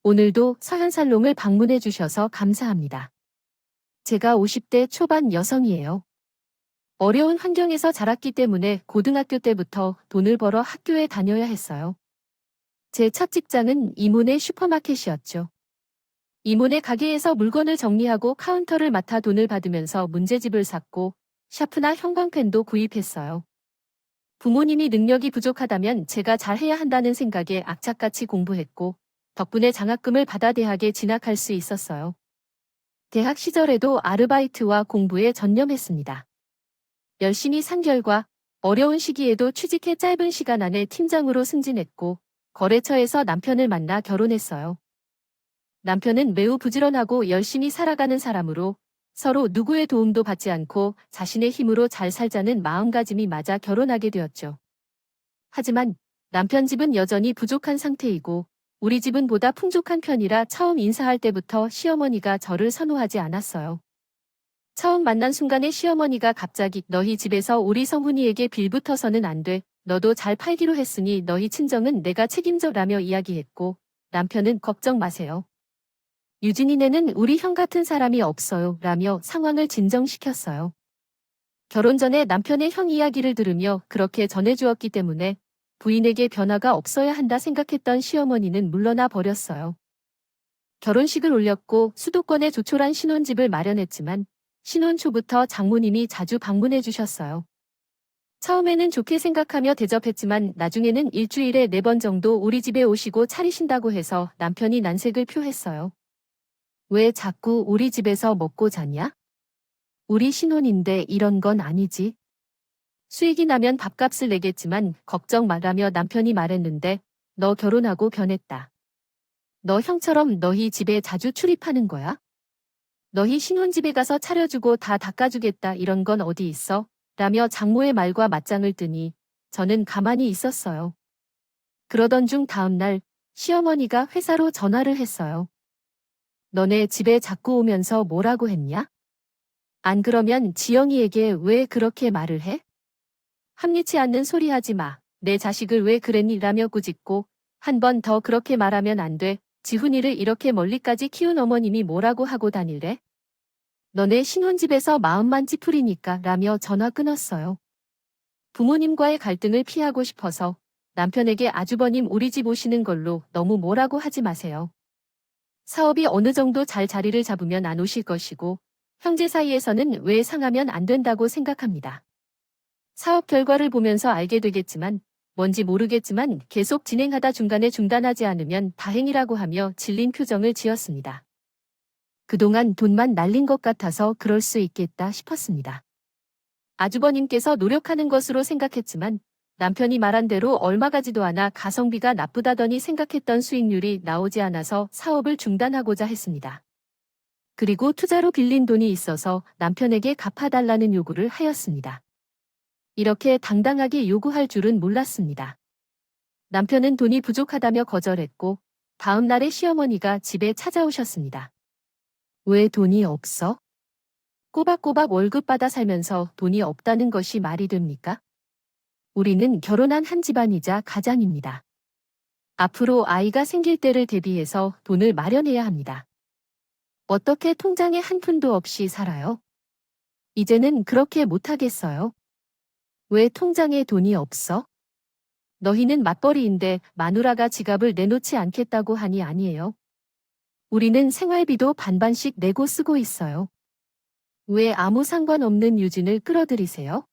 오늘도 서현살롱을 방문해 주셔서 감사합니다. 제가 50대 초반 여성이에요. 어려운 환경에서 자랐기 때문에 고등학교 때부터 돈을 벌어 학교에 다녀야 했어요. 제 첫 직장은 이문의 슈퍼마켓이었죠. 이문의 가게에서 물건을 정리하고 카운터를 맡아 돈을 받으면서 문제집을 샀고 샤프나 형광펜도 구입했어요. 부모님이 능력이 부족하다면 제가 잘해야 한다는 생각에 악착같이 공부했고 덕분에 장학금을 받아 대학에 진학할 수 있었어요. 대학 시절에도 아르바이트와 공부에 전념했습니다. 열심히 산 결과 어려운 시기에도 취직해 짧은 시간 안에 팀장으로 승진했고 거래처에서 남편을 만나 결혼했어요. 남편은 매우 부지런하고 열심히 살아가는 사람으로 서로 누구의 도움도 받지 않고 자신의 힘으로 잘 살자는 마음가짐이 맞아 결혼하게 되었죠. 하지만 남편 집은 여전히 부족한 상태이고 우리 집은 보다 풍족한 편이라 처음 인사할 때부터 시어머니가 저를 선호하지 않았어요. 처음 만난 순간에 시어머니가 갑자기 너희 집에서 우리 성훈이에게 빌붙어서는 안 돼. 너도 잘 팔기로 했으니 너희 친정은 내가 책임져 라며 이야기했고 남편은 걱정 마세요. 유진이네는 우리 형 같은 사람이 없어요 라며 상황을 진정시켰어요. 결혼 전에 남편의 형 이야기를 들으며 그렇게 전해주었기 때문에 부인에게 변화가 없어야 한다 생각했던 시어머니는 물러나 버렸어요. 결혼식을 올렸고 수도권에 조촐한 신혼집을 마련했지만 신혼 초부터 장모님이 자주 방문해 주셨어요. 처음에는 좋게 생각하며 대접했지만 나중에는 일주일에 4번 정도 우리 집에 오시고 차리신다고 해서 남편이 난색을 표했어요. 왜 자꾸 우리 집에서 먹고 자냐? 우리 신혼인데 이런 건 아니지. 수익이 나면 밥값을 내겠지만 걱정 말라며 남편이 말했는데 너 결혼하고 변했다. 너 형처럼 너희 집에 자주 출입하는 거야? 너희 신혼집에 가서 차려주고 다 닦아주겠다 이런 건 어디 있어? 라며 장모의 말과 맞짱을 뜨니 저는 가만히 있었어요. 그러던 중 다음날 시어머니가 회사로 전화를 했어요. 너네 집에 자꾸 오면서 뭐라고 했냐? 안 그러면 지영이에게 왜 그렇게 말을 해? 합리치 않는 소리 하지 마. 내 자식을 왜 그랬니? 라며 꾸짖고 한 번 더 그렇게 말하면 안 돼. 지훈이를 이렇게 멀리까지 키운 어머님이 뭐라고 하고 다닐래? 너네 신혼집에서 마음만 찌푸리니까 라며 전화 끊었어요. 부모님과의 갈등을 피하고 싶어서 남편에게 아주버님 우리 집 오시는 걸로 너무 뭐라고 하지 마세요. 사업이 어느 정도 잘 자리를 잡으면 안 오실 것이고 형제 사이에서는 왜 상하면 안 된다고 생각합니다. 사업 결과를 보면서 알게 되겠지만 뭔지 모르겠지만 계속 진행하다 중간에 중단하지 않으면 다행이라고 하며 질린 표정을 지었습니다. 그동안 돈만 날린 것 같아서 그럴 수 있겠다 싶었습니다. 아주버님께서 노력하는 것으로 생각했지만 남편이 말한 대로 얼마 가지도 않아 가성비가 나쁘다더니 생각했던 수익률이 나오지 않아서 사업을 중단하고자 했습니다. 그리고 투자로 빌린 돈이 있어서 남편에게 갚아달라는 요구를 하였습니다. 이렇게 당당하게 요구할 줄은 몰랐습니다. 남편은 돈이 부족하다며 거절했고 다음 날에 시어머니가 집에 찾아오셨습니다. 왜 돈이 없어? 꼬박꼬박 월급 받아 살면서 돈이 없다는 것이 말이 됩니까? 우리는 결혼한 한 집안이자 가장입니다. 앞으로 아이가 생길 때를 대비해서 돈을 마련해야 합니다. 어떻게 통장에 한 푼도 없이 살아요? 이제는 그렇게 못하겠어요. 왜 통장에 돈이 없어? 너희는 맞벌이인데 마누라가 지갑을 내놓지 않겠다고 하니 아니에요. 우리는 생활비도 반반씩 내고 쓰고 있어요. 왜 아무 상관없는 유진을 끌어들이세요?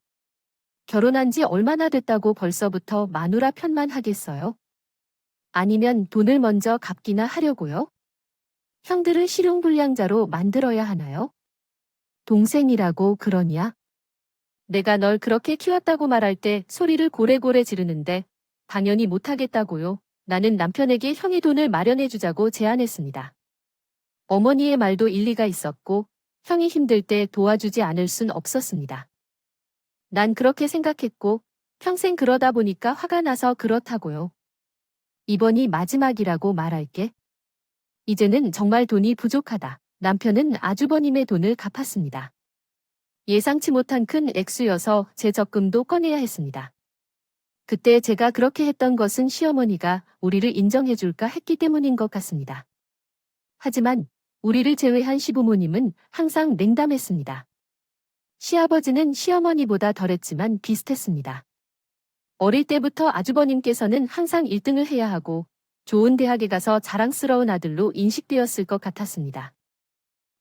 결혼한 지 얼마나 됐다고 벌써부터 마누라 편만 하겠어요? 아니면 돈을 먼저 갚기나 하려고요? 형들을 실용불량자로 만들어야 하나요? 동생이라고 그러냐? 내가 널 그렇게 키웠다고 말할 때 소리를 고래고래 지르는데 당연히 못하겠다고요. 나는 남편에게 형이 돈을 마련해주자고 제안했습니다. 어머니의 말도 일리가 있었고 형이 힘들 때 도와주지 않을 순 없었습니다. 난 그렇게 생각했고 평생 그러다 보니까 화가 나서 그렇다고요. 이번이 마지막이라고 말할게. 이제는 정말 돈이 부족하다. 남편은 아주버님의 돈을 갚았습니다. 예상치 못한 큰 액수여서 제 적금도 꺼내야 했습니다. 그때 제가 그렇게 했던 것은 시어머니가 우리를 인정해줄까 했기 때문인 것 같습니다. 하지만 우리를 제외한 시부모님은 항상 냉담했습니다. 시아버지는 시어머니보다 덜했지만 비슷했습니다. 어릴 때부터 아주버님께서는 항상 1등을 해야 하고 좋은 대학에 가서 자랑스러운 아들로 인식되었을 것 같았습니다.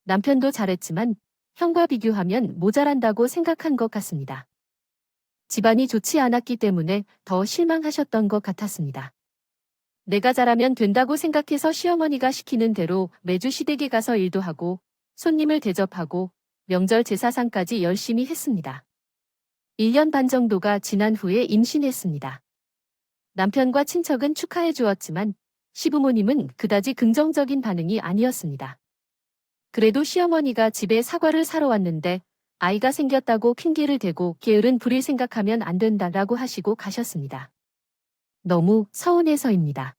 남편도 잘했지만 형과 비교하면 모자란다고 생각한 것 같습니다. 집안이 좋지 않았기 때문에 더 실망하셨던 것 같았습니다. 내가 잘하면 된다고 생각해서 시어머니가 시키는 대로 매주 시댁에 가서 일도 하고 손님을 대접하고 명절 제사상까지 열심히 했습니다. 1년 반 정도가 지난 후에 임신했습니다. 남편과 친척은 축하해 주었지만 시부모님은 그다지 긍정적인 반응이 아니었습니다. 그래도 시어머니가 집에 사과를 사러 왔는데 아이가 생겼다고 핑계를 대고 게으른 부릴 생각하면 안 된다라고 하시고 가셨습니다. 너무 서운해서입니다.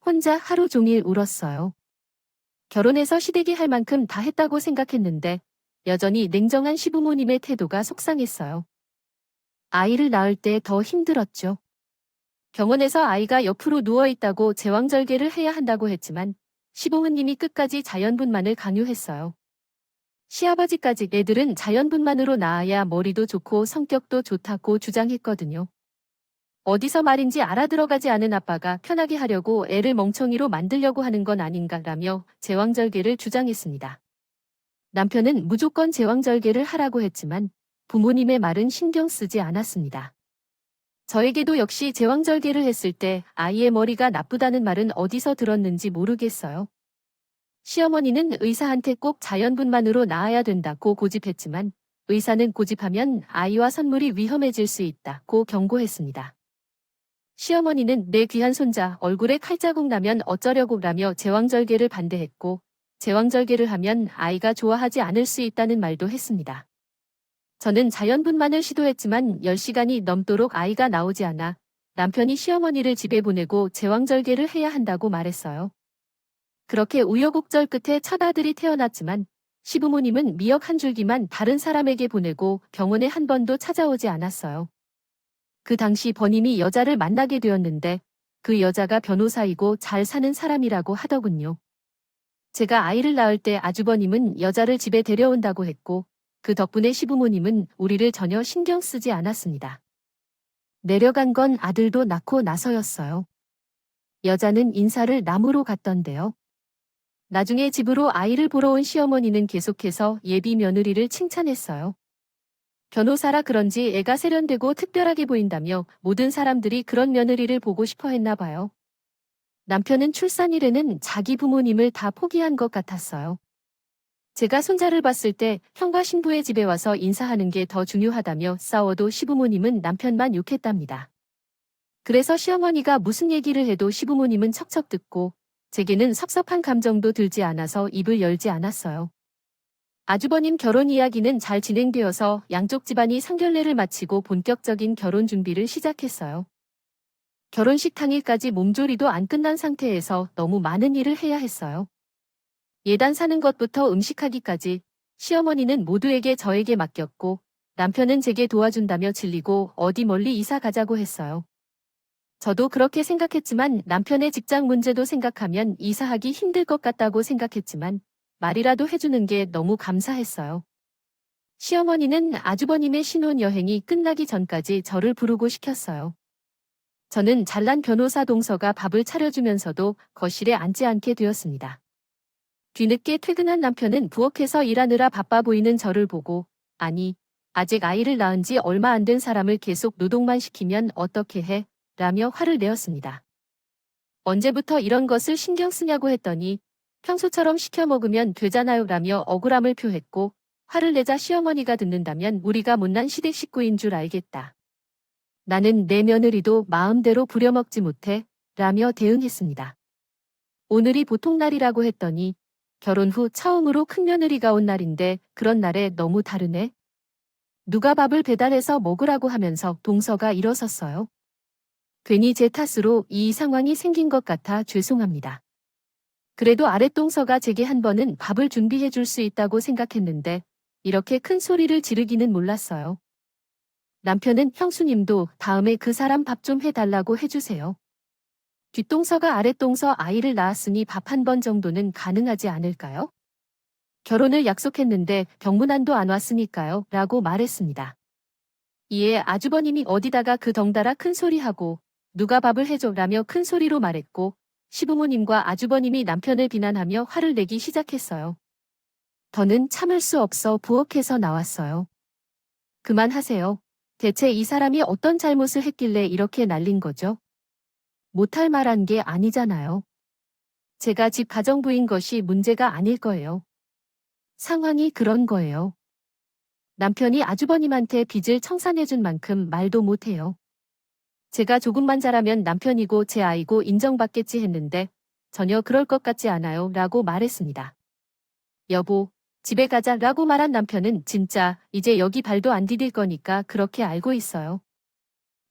혼자 하루 종일 울었어요. 결혼해서 시댁이 할 만큼 다 했다고 생각했는데 여전히 냉정한 시부모님의 태도가 속상했어요. 아이를 낳을 때 더 힘들었죠. 병원에서 아이가 옆으로 누워있다고 제왕절개를 해야 한다고 했지만 시부모님이 끝까지 자연분만을 강요했어요. 시아버지까지 애들은 자연분만으로 낳아야 머리도 좋고 성격도 좋다고 주장했거든요. 어디서 말인지 알아들어가지 않은 아빠가 편하게 하려고 애를 멍청이로 만들려고 하는 건 아닌가라며 제왕절개를 주장했습니다. 남편은 무조건 제왕절개를 하라고 했지만 부모님의 말은 신경 쓰지 않았습니다. 저에게도 역시 제왕절개를 했을 때 아이의 머리가 나쁘다는 말은 어디서 들었는지 모르겠어요. 시어머니는 의사한테 꼭 자연분만으로 낳아야 된다고 고집했지만 의사는 고집하면 아이와 선물이 위험해질 수 있다고 경고했습니다. 시어머니는 내 귀한 손자 얼굴에 칼자국 나면 어쩌려고 라며 제왕절개를 반대했고 제왕절개를 하면 아이가 좋아하지 않을 수 있다는 말도 했습니다. 저는 자연분만을 시도했지만 10시간이 넘도록 아이가 나오지 않아 남편이 시어머니를 집에 보내고 제왕절개를 해야 한다고 말했어요. 그렇게 우여곡절 끝에 첫 아들이 태어났지만 시부모님은 미역 한 줄기만 다른 사람에게 보내고 병원에 한 번도 찾아오지 않았어요. 그 당시 번임이 여자를 만나게 되었는데 그 여자가 변호사이고 잘 사는 사람이라고 하더군요. 제가 아이를 낳을 때 아주버님은 여자를 집에 데려온다고 했고 그 덕분에 시부모님은 우리를 전혀 신경 쓰지 않았습니다. 내려간 건 아들도 낳고 나서였어요. 여자는 인사를 남으로 갔던데요. 나중에 집으로 아이를 보러 온 시어머니는 계속해서 예비 며느리를 칭찬했어요. 변호사라 그런지 애가 세련되고 특별하게 보인다며 모든 사람들이 그런 며느리를 보고 싶어 했나 봐요. 남편은 출산일에는 자기 부모님을 다 포기한 것 같았어요. 제가 손자를 봤을 때 형과 신부의 집에 와서 인사하는 게 더 중요하다며 싸워도 시부모님은 남편만 욕했답니다. 그래서 시어머니가 무슨 얘기를 해도 시부모님은 척척 듣고 제게는 섭섭한 감정도 들지 않아서 입을 열지 않았어요. 아주버님 결혼 이야기는 잘 진행되어서 양쪽 집안이 상견례를 마치고 본격적인 결혼 준비를 시작했어요. 결혼식 당일까지 몸조리도 안 끝난 상태에서 너무 많은 일을 해야 했어요. 예단 사는 것부터 음식하기까지 시어머니는 모두에게 저에게 맡겼고 남편은 제게 도와준다며 질리고 어디 멀리 이사 가자고 했어요. 저도 그렇게 생각했지만 남편의 직장 문제도 생각하면 이사하기 힘들 것 같다고 생각했지만 말이라도 해주는 게 너무 감사했어요. 시어머니는 아주버님의 신혼여행이 끝나기 전까지 저를 부르고 시켰어요. 저는 잘난 변호사 동서가 밥을 차려주면서도 거실에 앉지 않게 되었습니다. 뒤늦게 퇴근한 남편은 부엌에서 일하느라 바빠 보이는 저를 보고 아니, 아직 아이를 낳은 지 얼마 안 된 사람을 계속 노동만 시키면 어떻게 해? 라며 화를 내었습니다. 언제부터 이런 것을 신경 쓰냐고 했더니 평소처럼 시켜 먹으면 되잖아요 라며 억울함을 표했고 화를 내자 시어머니가 듣는다면 우리가 못난 시댁 식구인 줄 알겠다. 나는 내 며느리도 마음대로 부려먹지 못해 라며 대응했습니다. 오늘이 보통날이라고 했더니 결혼 후 처음으로 큰며느리가 온 날인데 그런 날에 너무 다르네. 누가 밥을 배달해서 먹으라고 하면서 동서가 일어섰어요. 괜히 제 탓으로 이 상황이 생긴 것 같아 죄송합니다. 그래도 아랫동서가 제게 한 번은 밥을 준비해 줄 수 있다고 생각했는데 이렇게 큰 소리를 지르기는 몰랐어요. 남편은 형수님도 다음에 그 사람 밥 좀 해달라고 해주세요. 뒷동서가 아랫동서 아이를 낳았으니 밥 한 번 정도는 가능하지 않을까요? 결혼을 약속했는데 병문안도 안 왔으니까요. 라고 말했습니다. 이에 아주버님이 어디다가 그 덩달아 큰 소리하고 누가 밥을 해줘 라며 큰 소리로 말했고 시부모님과 아주버님이 남편을 비난하며 화를 내기 시작했어요. 더는 참을 수 없어 부엌에서 나왔어요. 그만하세요. 대체 이 사람이 어떤 잘못을 했길래 이렇게 날린 거죠? 못할 말한 게 아니잖아요. 제가 집 가정부인 것이 문제가 아닐 거예요. 상황이 그런 거예요. 남편이 아주버님한테 빚을 청산해준 만큼 말도 못해요. 제가 조금만 잘하면 남편이고 제 아이고 인정받겠지 했는데 전혀 그럴 것 같지 않아요 라고 말했습니다. 여보, 집에 가자 라고 말한 남편은 진짜 이제 여기 발도 안 디딜 거니까 그렇게 알고 있어요.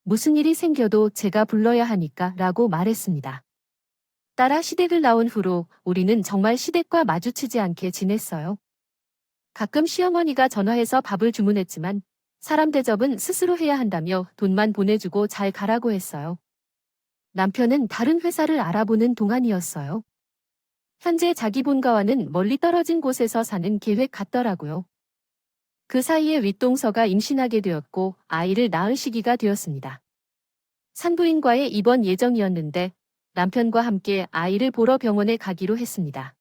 무슨 일이 생겨도 제가 불러야 하니까 라고 말했습니다. 따라 시댁을 나온 후로 우리는 정말 시댁과 마주치지 않게 지냈어요. 가끔 시어머니가 전화해서 밥을 주문했지만 사람 대접은 스스로 해야 한다며 돈만 보내주고 잘 가라고 했어요. 남편은 다른 회사를 알아보는 동안이었어요. 현재 자기 본가와는 멀리 떨어진 곳에서 사는 계획 같더라고요. 그 사이에 윗동서가 임신하게 되었고 아이를 낳을 시기가 되었습니다. 산부인과에 입원 예정이었는데 남편과 함께 아이를 보러 병원에 가기로 했습니다.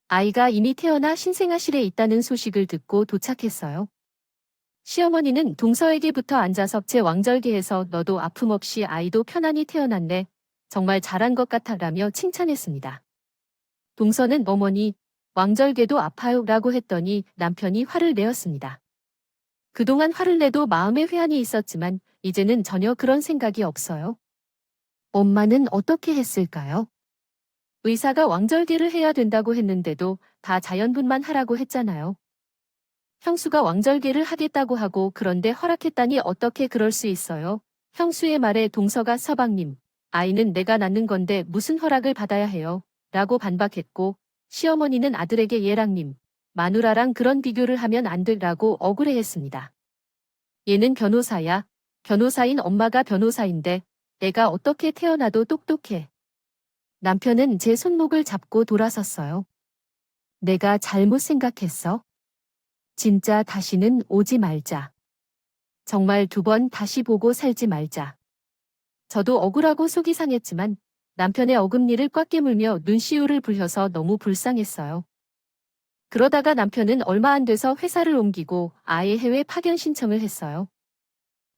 아이가 이미 태어나 신생아실에 있다는 소식을 듣고 도착했어요. 시어머니는 동서에게부터 앉아서 제 왕절개해서 너도 아픔 없이 아이도 편안히 태어났네. 정말 잘한 것 같아 라며 칭찬했습니다. 동서는 어머니, 왕절개도 아파요 라고 했더니 남편이 화를 내었습니다. 그동안 화를 내도 마음에 회한이 있었지만 이제는 전혀 그런 생각이 없어요. 엄마는 어떻게 했을까요? 의사가 왕절개를 해야 된다고 했는데도 다 자연분만 하라고 했잖아요. 형수가 왕절개를 하겠다고 하고 그런데 허락했다니 어떻게 그럴 수 있어요? 형수의 말에 동서가 서방님, 아이는 내가 낳는 건데 무슨 허락을 받아야 해요? 라고 반박했고 시어머니는 아들에게 예랑님, 마누라랑 그런 비교를 하면 안 되라고 억울해했습니다. 얘는 변호사야. 변호사인 엄마가 변호사인데 내가 어떻게 태어나도 똑똑해. 남편은 제 손목을 잡고 돌아섰어요. 내가 잘못 생각했어? 진짜 다시는 오지 말자. 정말 2번 다시 보고 살지 말자. 저도 억울하고 속이 상했지만 남편의 어금니를 꽉 깨물며 눈시울을 불려서 너무 불쌍했어요. 그러다가 남편은 얼마 안 돼서 회사를 옮기고 아예 해외 파견 신청을 했어요.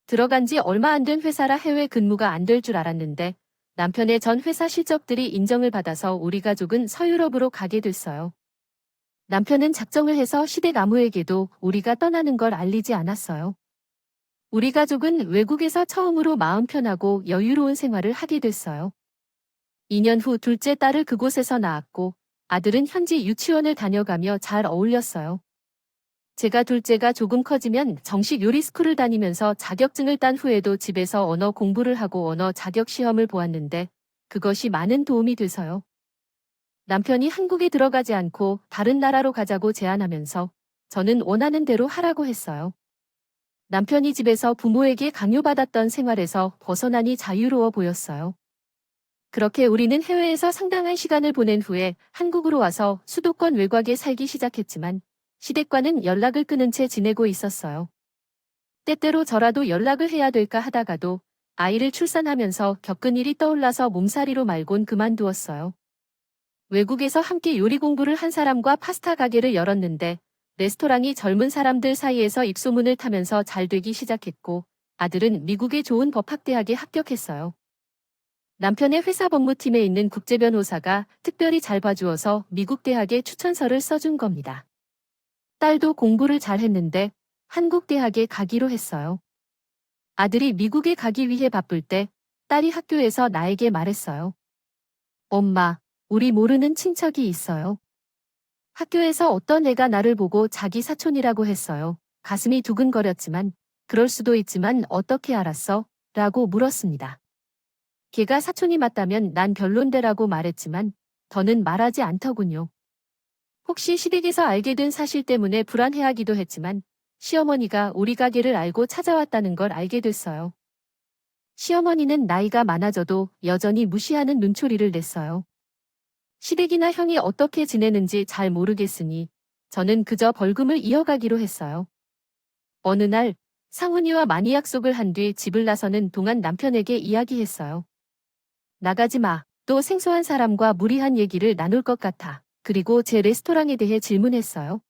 들어간 지 얼마 안 된 회사라 해외 근무가 안 될 줄 알았는데 남편의 전 회사 실적들이 인정을 받아서 우리 가족은 서유럽으로 가게 됐어요. 남편은 작정을 해서 시댁 아무에게도 우리가 떠나는 걸 알리지 않았어요. 우리 가족은 외국에서 처음으로 마음 편하고 여유로운 생활을 하게 됐어요. 2년 후 둘째 딸을 그곳에서 낳았고 아들은 현지 유치원을 다녀가며 잘 어울렸어요. 제가 둘째가 조금 커지면 정식 요리 스쿨을 다니면서 자격증을 딴 후에도 집에서 언어 공부를 하고 언어 자격 시험을 보았는데 그것이 많은 도움이 돼서요. 남편이 한국에 들어가지 않고 다른 나라로 가자고 제안하면서 저는 원하는 대로 하라고 했어요. 남편이 집에서 부모에게 강요받았던 생활에서 벗어나니 자유로워 보였어요. 그렇게 우리는 해외에서 상당한 시간을 보낸 후에 한국으로 와서 수도권 외곽에 살기 시작했지만 시댁과는 연락을 끊은 채 지내고 있었어요. 때때로 저라도 연락을 해야 될까 하다가도 아이를 출산하면서 겪은 일이 떠올라서 몸살이로 말곤 그만두었어요. 외국에서 함께 요리 공부를 한 사람과 파스타 가게를 열었는데 레스토랑이 젊은 사람들 사이에서 입소문을 타면서 잘 되기 시작했고 아들은 미국의 좋은 법학대학에 합격했어요. 남편의 회사 법무팀에 있는 국제변호사가 특별히 잘 봐주어서 미국 대학에 추천서를 써준 겁니다. 딸도 공부를 잘 했는데 한국 대학에 가기로 했어요. 아들이 미국에 가기 위해 바쁠 때 딸이 학교에서 나에게 말했어요. 엄마, 우리 모르는 친척이 있어요. 학교에서 어떤 애가 나를 보고 자기 사촌이라고 했어요. 가슴이 두근거렸지만 그럴 수도 있지만 어떻게 알았어? 라고 물었습니다. 걔가 사촌이 맞다면 난 별론데라고 말했지만 더는 말하지 않더군요. 혹시 시댁에서 알게 된 사실 때문에 불안해하기도 했지만 시어머니가 우리 가게를 알고 찾아왔다는 걸 알게 됐어요. 시어머니는 나이가 많아져도 여전히 무시하는 눈초리를 냈어요. 시댁이나 형이 어떻게 지내는지 잘 모르겠으니 저는 그저 벌금을 이어가기로 했어요. 어느 날 상훈이와 많이 약속을 한 뒤 집을 나서는 동안 남편에게 이야기했어요. 나가지 마. 또 생소한 사람과 무리한 얘기를 나눌 것 같아. 그리고 제 레스토랑에 대해 질문했어요.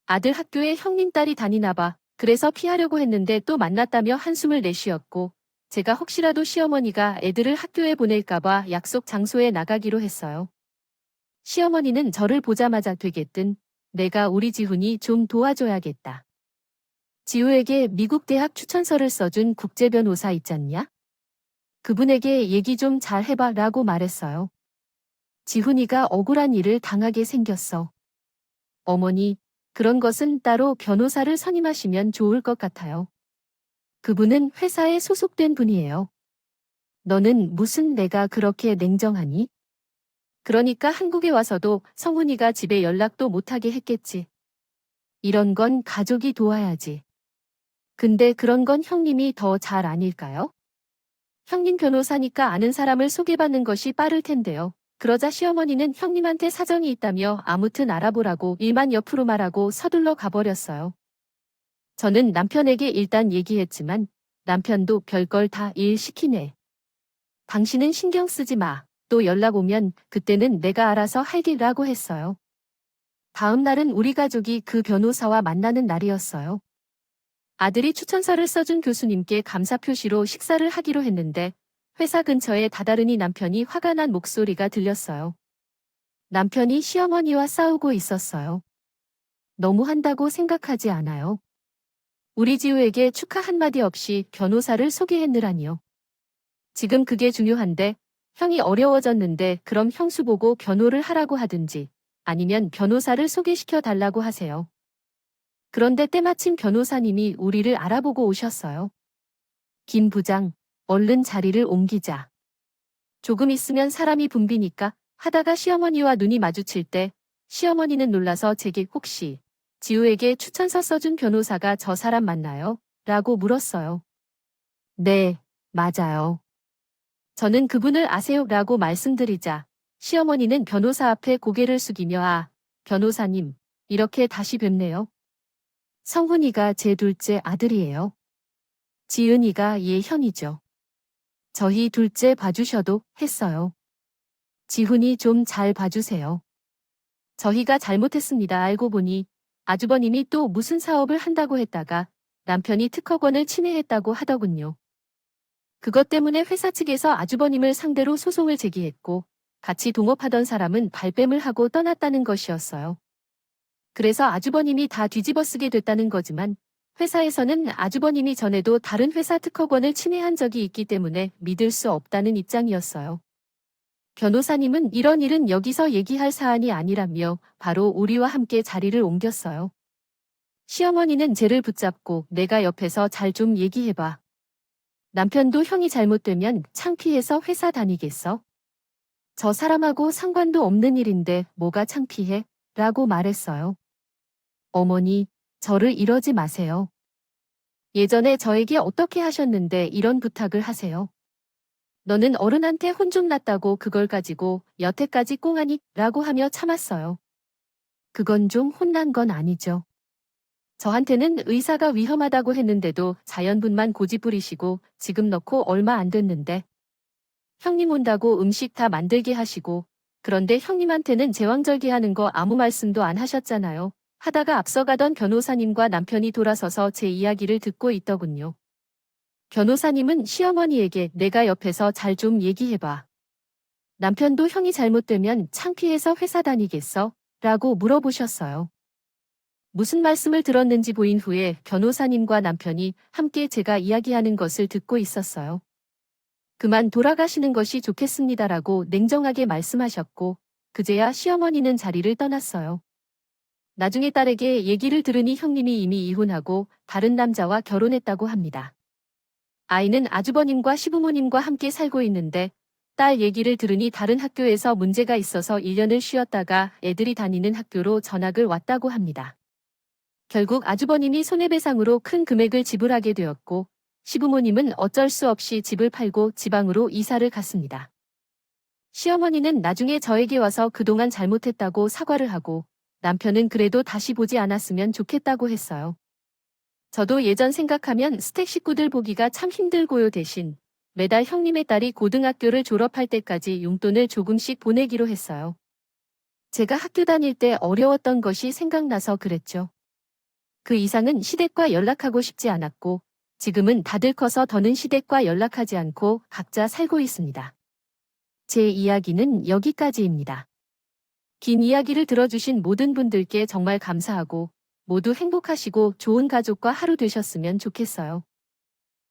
아들 학교에 형님 딸이 다니나 봐. 그래서 피하려고 했는데 또 만났다며 한숨을 내쉬었고, 제가 혹시라도 시어머니가 애들을 학교에 보낼까 봐 약속 장소에 나가기로 했어요. 시어머니는 저를 보자마자 되겠든 내가 우리 지훈이 좀 도와줘야겠다. 지우에게 미국 대학 추천서를 써준 국제 변호사 있잖냐? 그분에게 얘기 좀 잘 해봐 라고 말했어요. 지훈이가 억울한 일을 당하게 생겼어. 어머니, 그런 것은 따로 변호사를 선임하시면 좋을 것 같아요. 그분은 회사에 소속된 분이에요. 너는 무슨 내가 그렇게 냉정하니? 그러니까 한국에 와서도 성훈이가 집에 연락도 못하게 했겠지. 이런 건 가족이 도와야지. 근데 그런 건 형님이 더 잘 아닐까요? 형님 변호사니까 아는 사람을 소개받는 것이 빠를 텐데요. 그러자 시어머니는 형님한테 사정이 있다며 아무튼 알아보라고 일만 옆으로 말하고 서둘러 가버렸어요. 저는 남편에게 일단 얘기했지만 남편도 별걸 다 일 시키네. 당신은 신경 쓰지 마. 또 연락 오면 그때는 내가 알아서 할게라고 했어요. 다음 날은 우리 가족이 그 변호사와 만나는 날이었어요. 아들이 추천서를 써준 교수님께 감사 표시로 식사를 하기로 했는데 회사 근처에 다다르니 남편이 화가 난 목소리가 들렸어요. 남편이 시어머니와 싸우고 있었어요. 너무한다고 생각하지 않아요? 우리 지우에게 축하 한마디 없이 변호사를 소개했느라니요. 지금 그게 중요한데 형이 어려워졌는데 그럼 형수 보고 변호를 하라고 하든지 아니면 변호사를 소개시켜 달라고 하세요. 그런데 때마침 변호사님이 우리를 알아보고 오셨어요. 김 부장, 얼른 자리를 옮기자. 조금 있으면 사람이 붐비니까 하다가 시어머니와 눈이 마주칠 때 시어머니는 놀라서 제게 혹시 지우에게 추천서 써준 변호사가 저 사람 맞나요? 라고 물었어요. 네, 맞아요. 저는 그분을 아세요? 라고 말씀드리자 시어머니는 변호사 앞에 고개를 숙이며 변호사님, 이렇게 다시 뵙네요. 성훈이가 제 둘째 아들이에요. 지은이가 얘 형이죠. 저희 둘째 봐주셔도 했어요. 지훈이 좀 잘 봐주세요. 저희가 잘못했습니다. 알고 보니 아주버님이 또 무슨 사업을 한다고 했다가 남편이 특허권을 침해했다고 하더군요. 그것 때문에 회사 측에서 아주버님을 상대로 소송을 제기했고 같이 동업하던 사람은 발뺌을 하고 떠났다는 것이었어요. 그래서 아주버님이 다 뒤집어쓰게 됐다는 거지만 회사에서는 아주버님이 전에도 다른 회사 특허권을 침해한 적이 있기 때문에 믿을 수 없다는 입장이었어요. 변호사님은 이런 일은 여기서 얘기할 사안이 아니라며 바로 우리와 함께 자리를 옮겼어요. 시어머니는 쟤를 붙잡고 내가 옆에서 잘 좀 얘기해봐. 남편도 형이 잘못되면 창피해서 회사 다니겠어? 저 사람하고 상관도 없는 일인데 뭐가 창피해? 라고 말했어요. 어머니, 저를 이러지 마세요. 예전에 저에게 어떻게 하셨는데 이런 부탁을 하세요. 너는 어른한테 혼 좀 났다고 그걸 가지고 여태까지 꽁하니? 라고 하며 참았어요. 그건 좀 혼난 건 아니죠. 저한테는 의사가 위험하다고 했는데도 자연분만 고집 부리시고 지금 넣고 얼마 안 됐는데 형님 온다고 음식 다 만들게 하시고 그런데 형님한테는 제왕절개하는 거 아무 말씀도 안 하셨잖아요. 하다가 앞서가던 변호사님과 남편이 돌아서서 제 이야기를 듣고 있더군요. 변호사님은 시어머니에게 내가 옆에서 잘 좀 얘기해봐. 남편도 형이 잘못되면 창피해서 회사 다니겠어? 라고 물어보셨어요. 무슨 말씀을 들었는지 보인 후에 변호사님과 남편이 함께 제가 이야기하는 것을 듣고 있었어요. 그만 돌아가시는 것이 좋겠습니다라고 냉정하게 말씀하셨고 그제야 시어머니는 자리를 떠났어요. 나중에 딸에게 얘기를 들으니 형님이 이미 이혼하고 다른 남자와 결혼했다고 합니다. 아이는 아주버님과 시부모님과 함께 살고 있는데 딸 얘기를 들으니 다른 학교에서 문제가 있어서 1년을 쉬었다가 애들이 다니는 학교로 전학을 왔다고 합니다. 결국 아주버님이 손해배상으로 큰 금액을 지불하게 되었고 시부모님은 어쩔 수 없이 집을 팔고 지방으로 이사를 갔습니다. 시어머니는 나중에 저에게 와서 그동안 잘못했다고 사과를 하고 남편은 그래도 다시 보지 않았으면 좋겠다고 했어요. 저도 예전 생각하면 스택 식구들 보기가 참 힘들고요. 대신 매달 형님의 딸이 고등학교를 졸업할 때까지 용돈을 조금씩 보내기로 했어요. 제가 학교 다닐 때 어려웠던 것이 생각나서 그랬죠. 그 이상은 시댁과 연락하고 싶지 않았고 지금은 다들 커서 더는 시댁과 연락하지 않고 각자 살고 있습니다. 제 이야기는 여기까지입니다. 긴 이야기를 들어주신 모든 분들께 정말 감사하고 모두 행복하시고 좋은 가족과 하루 되셨으면 좋겠어요.